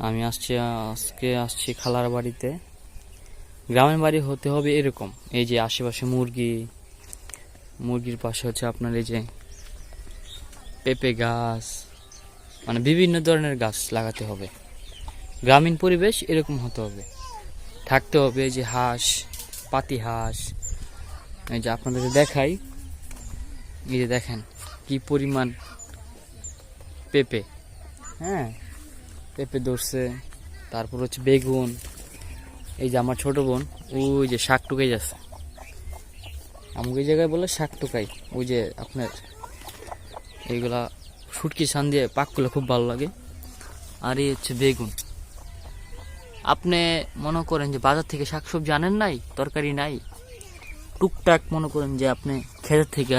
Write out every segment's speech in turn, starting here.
আমি আজকে আসছি খালার বাড়িতে। গ্রামের বাড়ি হতে হবে এরকম, এই যে আশেপাশে মুরগির পাশে হচ্ছে আপনার এই যে পেঁপে গাছ, মানে বিভিন্ন ধরনের গাছ লাগাতে হবে। গ্রামীণ পরিবেশ এরকম হতে হবে, থাকতে হবে। এই যে হাঁস, পাতি হাঁস, এই যে আপনাদেরকে দেখাই, এই যে দেখেন কি পরিমাণ পেঁপে। হ্যাঁ, পেঁপে ধরছে, তারপর হচ্ছে বেগুন। এই যে আমার ছোট বোন ওই যে শাক টুকাই যাচ্ছে, আমাকে এই জায়গায় বলে শাক টুকাই। ওই যে আপনার এইগুলা শুটকি ছান দিয়ে পাক করলে খুব ভালো লাগে। আর এই হচ্ছে বেগুন। আপনি মনে করেন যে বাজার থেকে শাকসবজি আনেন নাই, তরকারি নাই, টুকটাক মনে করেন যে আপনি ক্ষেতের থেকে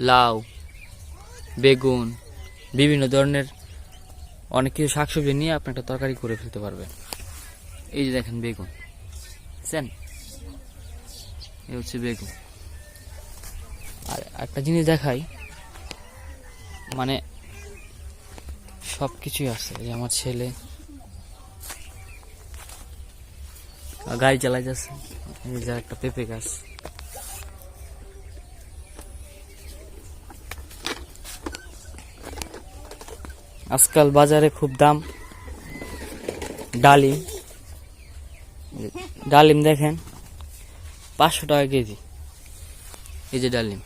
লাউ, বেগুন, বিভিন্ন ধরনের অনেক কিছু শাকসবজি নিয়ে আপনি একটা তরকারি করে ফেলতে পারবেন। এই যে দেখেন বেগুন, বুঝছেন, এই হচ্ছে বেগুন। আর একটা জিনিস দেখাই, মানে সব কিছুই আছে। এই আমার ছেলে গাড়ি চালাই যাচ্ছে। এই যে একটা পেঁপে গাছ। আজকাল বাজারে খুব দাম ডালিম। ডালিম দেখেন 500 টাকা কেজি। এই যে ডালিম,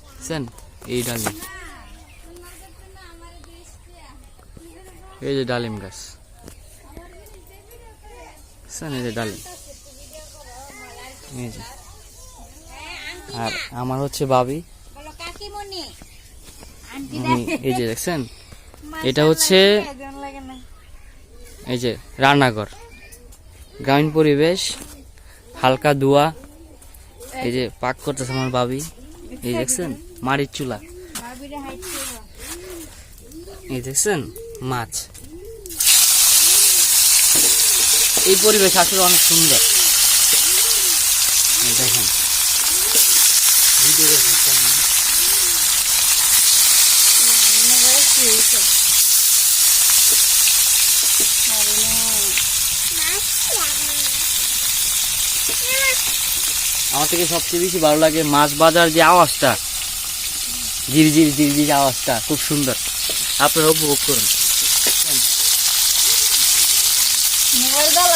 বুঝছেন, এই ডালিম, এই যে ডালিম গাছ, বুঝছেন, এই যে ডালিম। এই যে, আর আমার হচ্ছে ভাবি, এই যে দেখছেন, এটা হচ্ছে এই যে রান্নাঘর, গ্রামীণ পরিবেশ, হালকা ধোয়া। এই যে পাক করতেছে আমার ভাবি, এই দেখছেন মাটির চুলা, এই দেখছেন মাছ। এই পরিবেশ আসলে অনেক সুন্দর। দেখেন আমার থেকে সবচেয়ে বেশি ভালো লাগে মাছ বাজার যে আওয়াজটা, ঝিরঝির ঝিরঝির আওয়াজটা খুব সুন্দর। আপনারা উপভোগ করুন। মোবাইল